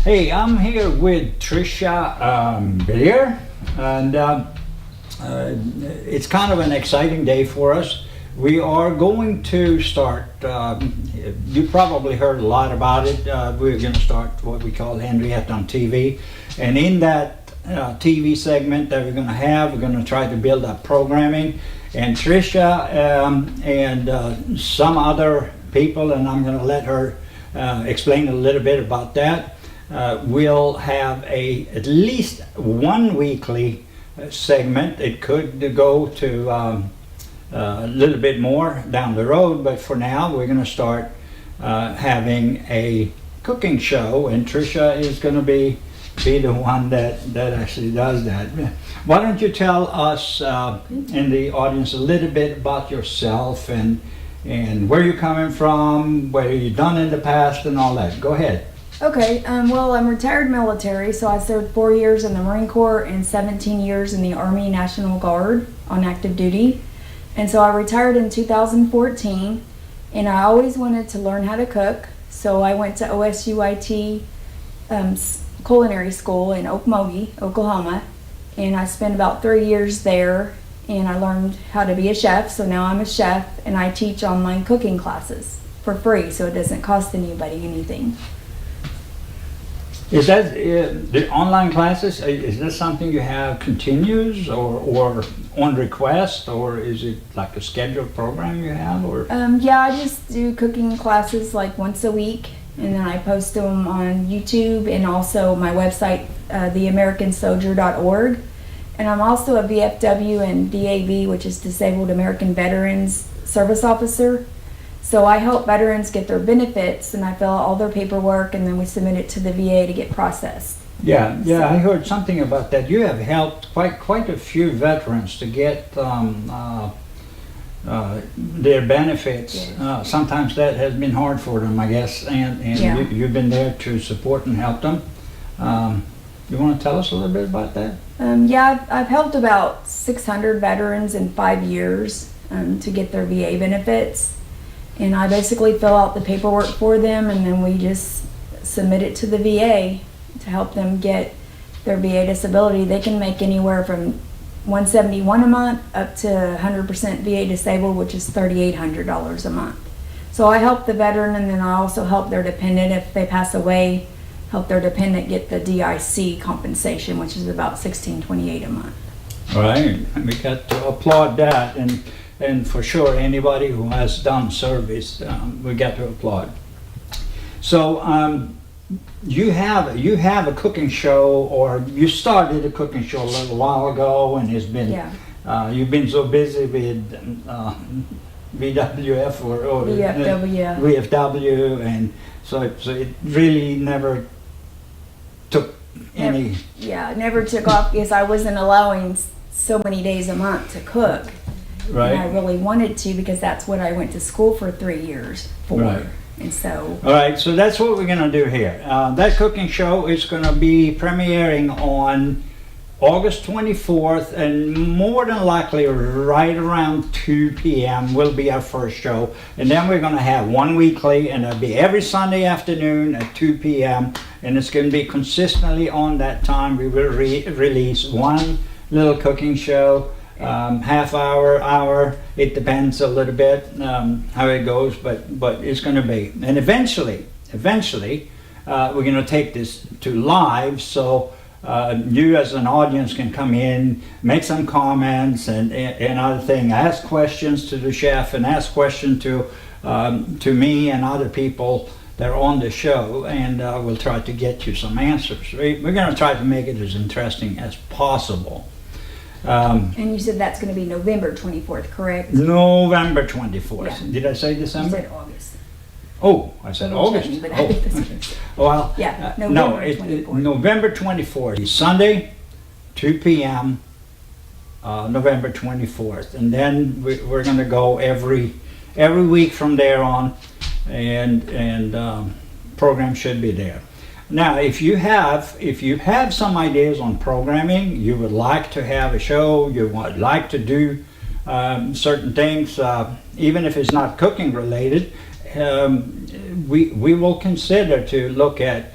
Hey, I'm here with Tricia Bear, and it's kind of an exciting day for us. We are going to start, you probably heard a lot about it, we're going to start what we call Henryettan TV, and in that TV segment that we're going to try to build up programming, and Tricia and some other people, and I'm going to let her explain a little bit about that. We'll have at least one weekly segment. It could go to a little bit more down the road, but for now we're going to start having a cooking show, and Tricia is going to be the one that actually does that. Why don't you tell us in the audience a little bit about yourself and where you're coming from, what you've done in the past, and all that. Go ahead. Okay, well, I'm retired military, so I served 4 years in the Marine Corps and 17 years in the Army National Guard on active duty. And so I retired in 2014, and I always wanted to learn how to cook, so I went to OSUIT Culinary School in Okmulgee, Oklahoma, and I spent about 3 years there, and I learned how to be a chef, so now I'm a chef, and I teach online cooking classes for free, so it doesn't cost anybody anything. Is that the online classes? Is that something you have continues or on request, or is it like a scheduled program you have? Or yeah, I just do cooking classes like once a week, and then I post them on YouTube and also my website, theamericansoldier.org. And I'm also a VFW and DAV, which is Disabled American Veterans Service Officer. So I help veterans get their benefits, and I fill out all their paperwork, and then we submit it to the VA to get processed. Yeah, I heard something about that. You have helped quite a few veterans to get their benefits. Yes. Sometimes that has been hard for them, I guess, and Yeah. you've been there to support and help them. You want to tell us a little bit about that? Yeah, I've helped about 600 veterans in 5 years to get their VA benefits. And I basically fill out the paperwork for them, and then we just submit it to the VA to help them get their VA disability. They can make anywhere from $171 a month up to 100% VA disabled, which is $3,800 a month. So I help the veteran, and then I also help their dependent if they pass away, help their dependent get the DIC compensation, which is about $1,628 a month. All right, we got to applaud that, and for sure anybody who has done service, we got to applaud. So you have a cooking show, or you started a cooking show a little while ago, and it's been you've been so busy with VWF or VFW. VFW, and so it really never took any. Yeah, it never took off because I wasn't allowing so many days a month to cook. Right. And I really wanted to, because that's what I went to school for 3 years for. Right. And so. All right, so that's what we're going to do here. That cooking show is going to be premiering on August 24th, and more than likely right around 2 p.m. will be our first show. And then we're going to have one weekly, and it'll be every Sunday afternoon at 2 p.m. And it's going to be consistently on that time. We will release one little cooking show. Half hour, it depends a little bit how it goes, but it's going to be. And eventually we're going to take this to live, so you as an audience can come in, make some comments and other thing, ask questions to the chef and ask questions to me and other people that are on the show, and we'll try to get you some answers. We're going to try to make it as interesting as possible. And you said that's going to be November 24th, correct? November 24th. Yeah. Did I say December? You said August. Oh, I said August. Well, yeah, November 24th. Sunday, 2 p.m. November 24th, and then we're going to go every week from there on, and program should be there. Now, if you have some ideas on programming, you would like to have a show, you would like to do certain things, even if it's not cooking related, we will consider to look at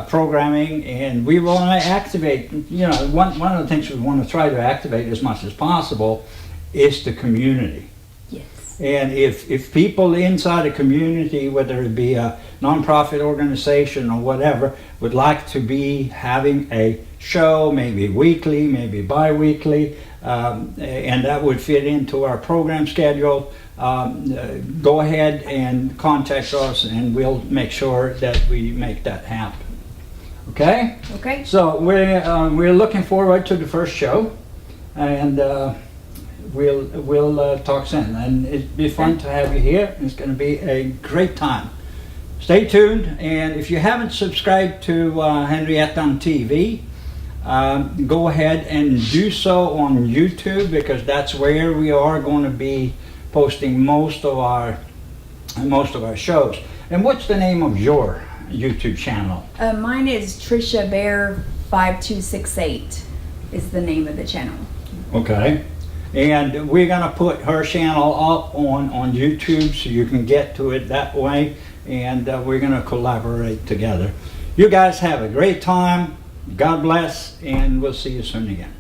programming, and we want to activate, one of the things we want to try to activate as much as possible is the community. Yes. And if people inside a community, whether it be a nonprofit organization or whatever, would like to be having a show, maybe weekly, maybe bi-weekly, and that would fit into our program schedule, go ahead and contact us, and we'll make sure that we make that happen. Okay? Okay. So we're looking forward to the first show, and we'll talk soon. And it'd be fun to have you here. It's going to be a great time. Stay tuned, and if you haven't subscribed to Henryettan TV, go ahead and do so on YouTube, because that's where we are going to be posting most of our shows. And what's the name of your YouTube channel? Mine is Tricia Bear 5268 is the name of the channel. Okay. And we're going to put her channel up on YouTube, so you can get to it that way, and we're going to collaborate together. You guys have a great time. God bless, and we'll see you soon again.